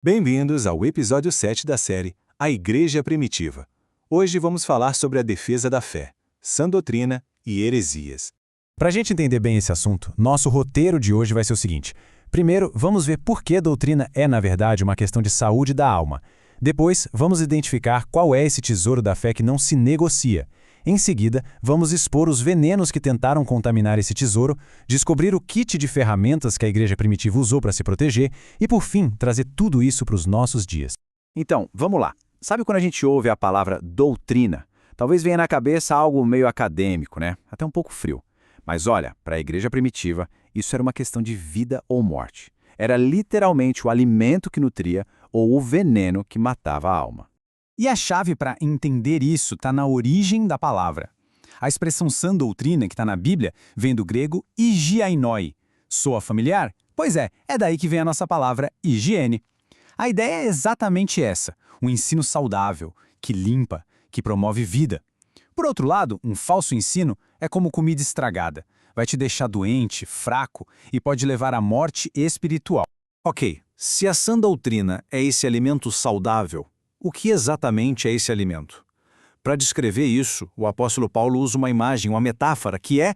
Bem-vindos ao episódio 7 da série A Igreja Primitiva. Hoje vamos falar sobre a defesa da fé, sã doutrina e heresias. Para a gente entender bem esse assunto, nosso roteiro de hoje vai ser o seguinte. Primeiro, vamos ver por que a doutrina é, na verdade, uma questão de saúde da alma. Depois, vamos identificar qual é esse tesouro da fé que não se negocia. Em seguida, vamos expor os venenos que tentaram contaminar esse tesouro, descobrir o kit de ferramentas que a igreja primitiva usou para se proteger e, por fim, trazer tudo isso para os nossos dias. Então, vamos lá. Sabe quando a gente ouve a palavra doutrina? Talvez venha na cabeça algo meio acadêmico, né? Até um pouco frio. Mas olha, para a igreja primitiva, isso era uma questão de vida ou morte. Era literalmente o alimento que nutria ou o veneno que matava a alma. E a chave para entender isso está na origem da palavra. A expressão sã doutrina, que está na Bíblia, vem do grego higiainoi. Soa familiar? Pois é daí que vem a nossa palavra higiene. A ideia é exatamente essa, um ensino saudável, que limpa, que promove vida. Por outro lado, um falso ensino é como comida estragada. Vai te deixar doente, fraco e pode levar à morte espiritual. Ok, se a sã doutrina é esse alimento saudável, o que exatamente é esse alimento? Para descrever isso, o apóstolo Paulo usa uma imagem, uma metáfora que é,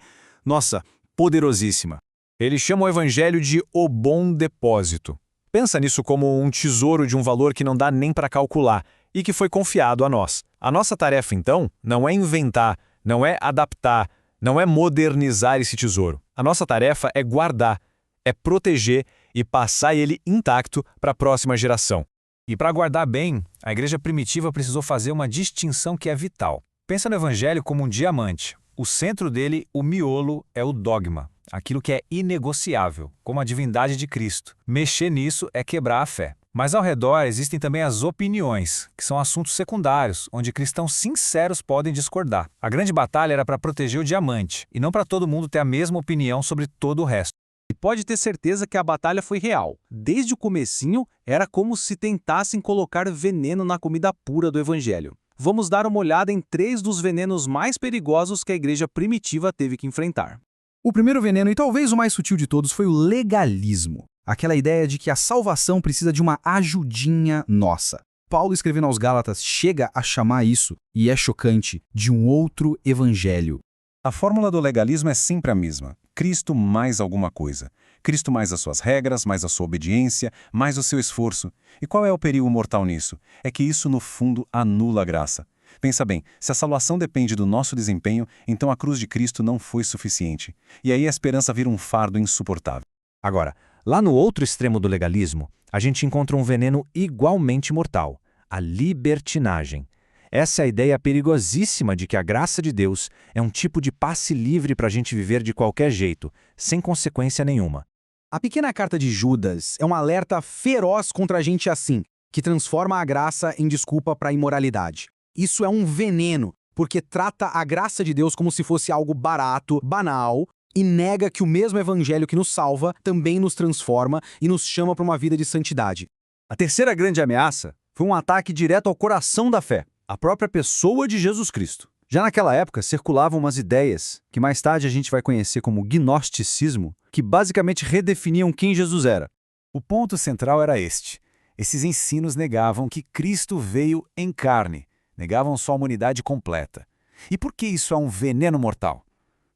poderosíssima. Ele chama o evangelho de o bom depósito. Pensa nisso como um tesouro de um valor que não dá nem para calcular e que foi confiado a nós. A nossa tarefa, então, não é inventar, não é adaptar, não é modernizar esse tesouro. A nossa tarefa é guardar, é proteger e passar ele intacto para a próxima geração. E para guardar bem, a igreja primitiva precisou fazer uma distinção que é vital. Pensa no evangelho como um diamante. O centro dele, o miolo, é o dogma, aquilo que é inegociável, como a divindade de Cristo. Mexer nisso é quebrar a fé. Mas ao redor existem também as opiniões, que são assuntos secundários, onde cristãos sinceros podem discordar. A grande batalha era para proteger o diamante, e não para todo mundo ter a mesma opinião sobre todo o resto. E pode ter certeza que a batalha foi real. Desde o comecinho, era como se tentassem colocar veneno na comida pura do evangelho. Vamos dar uma olhada em 3 dos venenos mais perigosos que a igreja primitiva teve que enfrentar. O primeiro veneno, e talvez o mais sutil de todos, foi o legalismo. Aquela ideia de que a salvação precisa de uma ajudinha nossa. Paulo, escrevendo aos Gálatas, chega a chamar isso, e é chocante, de um outro evangelho. A fórmula do legalismo é sempre a mesma. Cristo mais alguma coisa. Cristo mais as suas regras, mais a sua obediência, mais o seu esforço. E qual é o perigo mortal nisso? É que isso, no fundo, anula a graça. Pensa bem, se a salvação depende do nosso desempenho, então a cruz de Cristo não foi suficiente. E aí a esperança vira um fardo insuportável. Agora, lá no outro extremo do legalismo, a gente encontra um veneno igualmente mortal, a libertinagem. Essa é a ideia perigosíssima de que a graça de Deus é um tipo de passe livre para a gente viver de qualquer jeito, sem consequência nenhuma. A pequena carta de Judas é um alerta feroz contra a gente assim, que transforma a graça em desculpa para a imoralidade. Isso é um veneno, porque trata a graça de Deus como se fosse algo barato, banal, e nega que o mesmo evangelho que nos salva também nos transforma e nos chama para uma vida de santidade. A terceira grande ameaça foi um ataque direto ao coração da fé, a própria pessoa de Jesus Cristo. Já naquela época, circulavam umas ideias, que mais tarde a gente vai conhecer como gnosticismo, que basicamente redefiniam quem Jesus era. O ponto central era este. Esses ensinos negavam que Cristo veio em carne, negavam sua humanidade completa. E por que isso é um veneno mortal?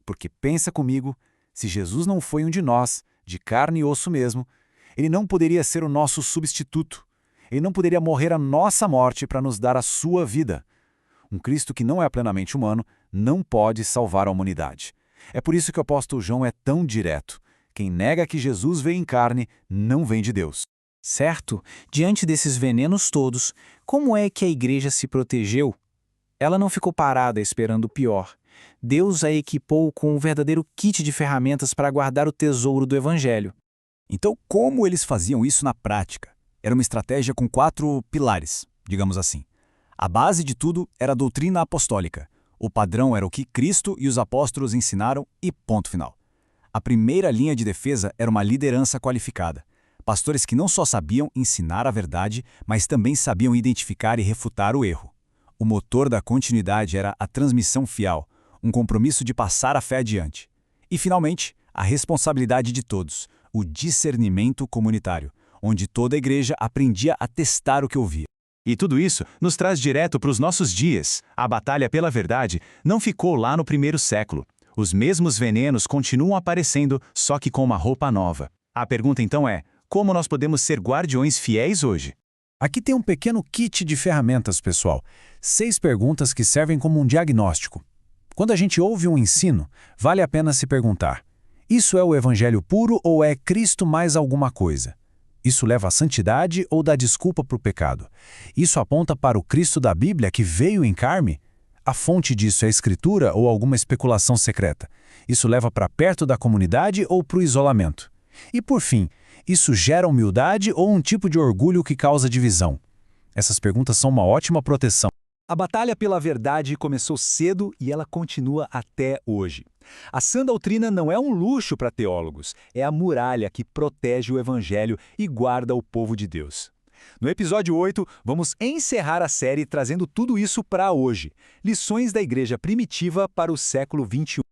Porque pensa comigo, se Jesus não foi um de nós, de carne e osso mesmo, ele não poderia ser o nosso substituto. Ele não poderia morrer a nossa morte para nos dar a sua vida. Um Cristo que não é plenamente humano não pode salvar a humanidade. É por isso que o apóstolo João é tão direto. Quem nega que Jesus veio em carne não vem de Deus. Certo? Diante desses venenos todos, como é que a igreja se protegeu? Ela não ficou parada esperando o pior. Deus a equipou com um verdadeiro kit de ferramentas para guardar o tesouro do evangelho. Então, como eles faziam isso na prática? Era uma estratégia com 4 pilares, digamos assim. A base de tudo era a doutrina apostólica. O padrão era o que Cristo e os apóstolos ensinaram e ponto final. A primeira linha de defesa era uma liderança qualificada. Pastores que não só sabiam ensinar a verdade, mas também sabiam identificar e refutar o erro. O motor da continuidade era a transmissão fiel, um compromisso de passar a fé adiante. E, finalmente, a responsabilidade de todos, o discernimento comunitário, onde toda a igreja aprendia a testar o que ouvia. E tudo isso nos traz direto para os nossos dias. A batalha pela verdade não ficou lá no primeiro século. Os mesmos venenos continuam aparecendo, só que com uma roupa nova. A pergunta então é, como nós podemos ser guardiões fiéis hoje? Aqui tem um pequeno kit de ferramentas, pessoal. 6 perguntas que servem como um diagnóstico. Quando a gente ouve um ensino, vale a pena se perguntar: isso é o evangelho puro ou é Cristo mais alguma coisa? Isso leva à santidade ou dá desculpa para o pecado? Isso aponta para o Cristo da Bíblia que veio em carne? A fonte disso é a Escritura ou alguma especulação secreta? Isso leva para perto da comunidade ou para o isolamento? E por fim, isso gera humildade ou um tipo de orgulho que causa divisão? Essas perguntas são uma ótima proteção. A batalha pela verdade começou cedo e ela continua até hoje. A sã doutrina não é um luxo para teólogos, é a muralha que protege o evangelho e guarda o povo de Deus. No episódio 8, vamos encerrar a série trazendo tudo isso para hoje. Lições da igreja primitiva para o século XXI.